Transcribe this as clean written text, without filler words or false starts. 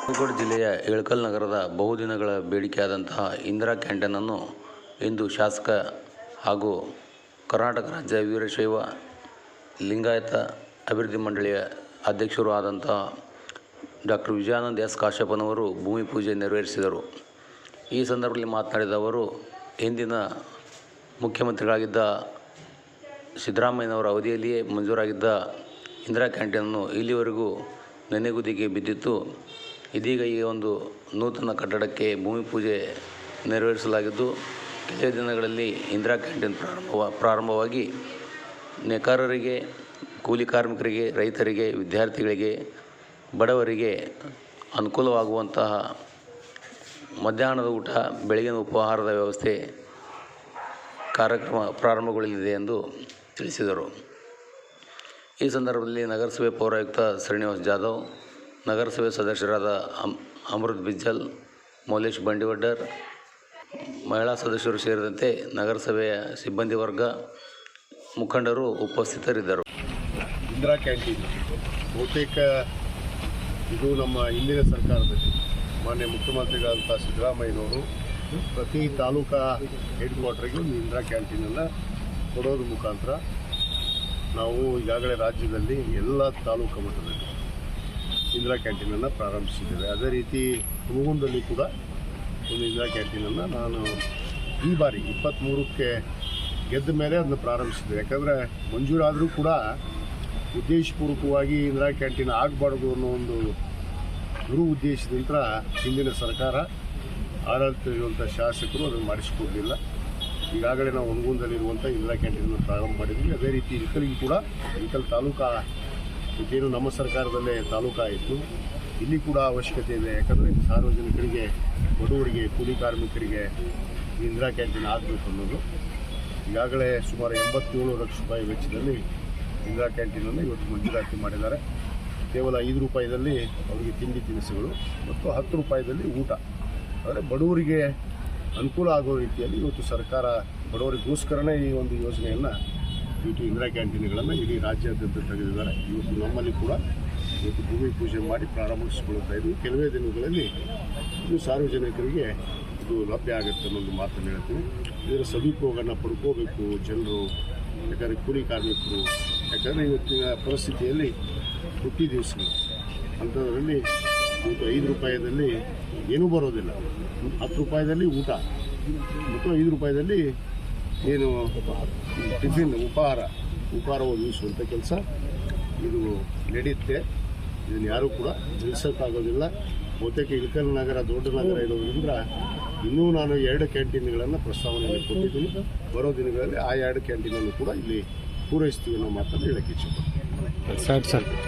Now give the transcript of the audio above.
ಬಾಗಲಕೋಟೆ ಜಿಲ್ಲೆಯ ಇಳಕಲ್ ನಗರದ ಬಹುದಿನಗಳ ಬೇಡಿಕೆಯಾದಂತಹ ಇಂದಿರಾ ಕ್ಯಾಂಟೀನನ್ನು ಇಂದು ಶಾಸಕ ಹಾಗೂ ಕರ್ನಾಟಕ ರಾಜ್ಯ ವೀರಶೈವ ಲಿಂಗಾಯತ ಅಭಿವೃದ್ಧಿ ಮಂಡಳಿಯ ಅಧ್ಯಕ್ಷರು ಆದಂತಹ ಡಾಕ್ಟರ್ ವಿಜಯಾನಂದ ಎಸ್ ಕಾಶ್ಯಪನವರು ಭೂಮಿ ಪೂಜೆ ನೆರವೇರಿಸಿದರು. ಈ ಸಂದರ್ಭದಲ್ಲಿ ಮಾತನಾಡಿದ ಅವರು, ಹಿಂದಿನ ಮುಖ್ಯಮಂತ್ರಿಗಳಾಗಿದ್ದ ಸಿದ್ದರಾಮಯ್ಯನವರ ಅವಧಿಯಲ್ಲಿಯೇ ಮಂಜೂರಾಗಿದ್ದ ಇಂದಿರಾ ಕ್ಯಾಂಟೀನನ್ನು ಇಲ್ಲಿವರೆಗೂ ನೆನೆಗುದಿಗೆ ಬಿದ್ದಿತ್ತು. ಇದೀಗ ಈ ಒಂದು ನೂತನ ಕಟ್ಟಡಕ್ಕೆ ಭೂಮಿ ಪೂಜೆ ನೆರವೇರಿಸಲಾಗಿದ್ದು, ಕೆಲವೇ ದಿನಗಳಲ್ಲಿ ಇಂದಿರಾ ಕ್ಯಾಂಟೀನ್ ಪ್ರಾರಂಭವಾಗಿ ನೇಕಾರರಿಗೆ, ಕೂಲಿ ಕಾರ್ಮಿಕರಿಗೆ, ರೈತರಿಗೆ, ವಿದ್ಯಾರ್ಥಿಗಳಿಗೆ, ಬಡವರಿಗೆ ಅನುಕೂಲವಾಗುವಂತಹ ಮಧ್ಯಾಹ್ನದ ಊಟ, ಬೆಳಗಿನ ಉಪಹಾರದ ವ್ಯವಸ್ಥೆ ಕಾರ್ಯಕ್ರಮ ಪ್ರಾರಂಭಗೊಳ್ಳಲಿದೆ ಎಂದು ತಿಳಿಸಿದರು. ಈ ಸಂದರ್ಭದಲ್ಲಿ ನಗರಸಭೆ ಪೌರಾಯುಕ್ತ ಶ್ರೀನಿವಾಸ್ ಜಾಧವ್, ನಗರಸಭೆ ಸದಸ್ಯರಾದ ಅಮೃತ್ ಬಿಜ್ಜಲ್, ಮೌಲೇಶ್ ಬಂಡಿವಡ್ಡರ್, ಮಹಿಳಾ ಸದಸ್ಯರು ಸೇರಿದಂತೆ ನಗರಸಭೆಯ ಸಿಬ್ಬಂದಿ ವರ್ಗ, ಮುಖಂಡರು ಉಪಸ್ಥಿತರಿದ್ದರು. ಇಂದಿರಾ ಕ್ಯಾಂಟೀನ್ ಬಹುತೇಕ ಇದು ನಮ್ಮ ಹಿಂದಿನ ಸರ್ಕಾರದಲ್ಲಿ ಮಾನ್ಯ ಮುಖ್ಯಮಂತ್ರಿಗಳಂಥ ಸಿದ್ದರಾಮಯ್ಯನವರು ಪ್ರತಿ ತಾಲೂಕಾ ಹೆಡ್ ಕ್ವಾರ್ಟರ್ಗೆ ಒಂದು ಇಂದಿರಾ ಕ್ಯಾಂಟೀನನ್ನು ಕೊಡೋದ್ರ ಮುಖಾಂತರ ನಾವು ಈಗಾಗಲೇ ರಾಜ್ಯದಲ್ಲಿ ಎಲ್ಲ ತಾಲೂಕು ಮಟ್ಟದಲ್ಲಿ ಇಂದಿರಾ ಕ್ಯಾಂಟೀನನ್ನು ಪ್ರಾರಂಭಿಸಿದ್ದೇವೆ. ಅದೇ ರೀತಿ ಹುನಗುಂದದಲ್ಲಿ ಕೂಡ ಒಂದು ಇಂದಿರಾ ಕ್ಯಾಂಟೀನನ್ನು ನಾನು ಈ ಬಾರಿ 23ಕ್ಕೆ ಗೆದ್ದ ಮೇಲೆ ಅದನ್ನು ಪ್ರಾರಂಭಿಸಿದ್ದೆ. ಯಾಕಂದರೆ ಮಂಜೂರಾದರೂ ಕೂಡ ಉದ್ದೇಶಪೂರ್ವಕವಾಗಿ ಇಂದಿರಾ ಕ್ಯಾಂಟೀನ್ ಆಗಬಾರ್ದು ಅನ್ನೋ ಒಂದು ಗುರು ಉದ್ದೇಶದಿಂದ ಹಿಂದಿನ ಸರ್ಕಾರ ಆಡಳಿತವಿರುವಂಥ ಶಾಸಕರು ಅದನ್ನು ಮಾಡಿಸಿಕೊಡಲಿಲ್ಲ. ಈಗಾಗಲೇ ನಾವು ಹುನಗುಂದಲ್ಲಿರುವಂಥ ಇಂದಿರಾ ಕ್ಯಾಂಟೀನನ್ನು ಪ್ರಾರಂಭ ಮಾಡಿದ್ವಿ. ಅದೇ ರೀತಿ ಇಳಕಲ್ಗೂ ಕೂಡ ಇಳಕಲ್ ತಾಲೂಕಾ ಇದೇನು ನಮ್ಮ ಸರ್ಕಾರದಲ್ಲೇ ತಾಲೂಕಾ ಆಯಿತು, ಇಲ್ಲಿ ಕೂಡ ಅವಶ್ಯಕತೆ ಇದೆ. ಯಾಕಂದರೆ ಸಾರ್ವಜನಿಕರಿಗೆ, ಬಡವರಿಗೆ, ಕೂಲಿ ಕಾರ್ಮಿಕರಿಗೆ ಇಂದಿರಾ ಕ್ಯಾಂಟೀನ್ ಆಗಬೇಕು ಅನ್ನೋದು. ಈಗಾಗಲೇ ಸುಮಾರು 87 ಲಕ್ಷ ರೂಪಾಯಿ ವೆಚ್ಚದಲ್ಲಿ ಇಂದಿರಾ ಕ್ಯಾಂಟೀನನ್ನು ಇವತ್ತು ಮಂಜೂರಾತಿ ಮಾಡಿದ್ದಾರೆ. ಕೇವಲ 5 ರೂಪಾಯಿದಲ್ಲಿ ಅವರಿಗೆ ತಿಂಡಿ ತಿನಿಸುಗಳು ಮತ್ತು 10 ರೂಪಾಯಿದಲ್ಲಿ ಊಟ. ಅಂದರೆ ಬಡವರಿಗೆ ಅನುಕೂಲ ಆಗೋ ರೀತಿಯಲ್ಲಿ ಇವತ್ತು ಸರ್ಕಾರ ಬಡವರಿಗೋಸ್ಕರನೇ ಈ ಒಂದು ಯೋಜನೆಯನ್ನು ಇವತ್ತು ಇಂದಿರಾ ಕ್ಯಾಂಟೀನ್ಗಳನ್ನು ಇಡೀ ರಾಜ್ಯಾದ್ಯಂತ ತೆಗೆದಿದ್ದಾರೆ. ಇವತ್ತು ನಮ್ಮಲ್ಲಿ ಕೂಡ ಇವತ್ತು ಭೂಮಿ ಪೂಜೆ ಮಾಡಿ ಪ್ರಾರಂಭಿಸಿಕೊಳ್ತಾ ಇದ್ವಿ. ಕೆಲವೇ ದಿನಗಳಲ್ಲಿ ಇದು ಸಾರ್ವಜನಿಕರಿಗೆ ಇದು ಲಭ್ಯ ಆಗುತ್ತೆ ಅನ್ನೋದು ಮಾತನ್ನು ಹೇಳ್ತೀವಿ. ಇದರ ಸದುಪಯೋಗವನ್ನು ಪಡ್ಕೋಬೇಕು ಜನರು. ಯಾಕಂದರೆ ಕೂಲಿ ಕಾರ್ಮಿಕರು, ಯಾಕಂದರೆ ಇವತ್ತಿನ ಪರಿಸ್ಥಿತಿಯಲ್ಲಿ ಹುಟ್ಟಿ ದಿವಸಗಳು ಅಂಥದ್ರಲ್ಲಿ ಇವತ್ತು 5 ರೂಪಾಯಿದಲ್ಲಿ ಏನೂ ಬರೋದಿಲ್ಲ. 10 ರೂಪಾಯಿದಲ್ಲಿ ಊಟ ಮತ್ತು 5 ರೂಪಾಯಿದಲ್ಲಿ ಏನು ಟಿಫಿನ್ ಉಪಹಾರ ಒದಗಿಸುವಂಥ ಕೆಲಸ ಇದು ನಡೆಯುತ್ತೆ. ಇದನ್ನು ಯಾರೂ ಕೂಡ ನಿಲ್ಲಿಸೋಕ್ಕಾಗೋದಿಲ್ಲ. ಬಹುತೇಕ ಇಳಕಲ್ ನಗರ ದೊಡ್ಡ ನಗರ ಇರೋದ್ರಿಂದ ಇನ್ನೂ ನಾನು 2 ಕ್ಯಾಂಟೀನ್ಗಳನ್ನು ಪ್ರಸ್ತಾವನೆಯಲ್ಲಿ ಕೊಟ್ಟಿದ್ದೀನಿ. ಬರೋ ದಿನಗಳಲ್ಲಿ ಆ 2 ಕ್ಯಾಂಟೀನನ್ನು ಕೂಡ ಇಲ್ಲಿ ಪೂರೈಸ್ತೀವಿ ಅನ್ನೋ ಮಾತನ್ನು ಹೇಳೋಕ್ಕೆ ಇಚ್ಛೆಪಡ್ತೀನಿ. ಸರ್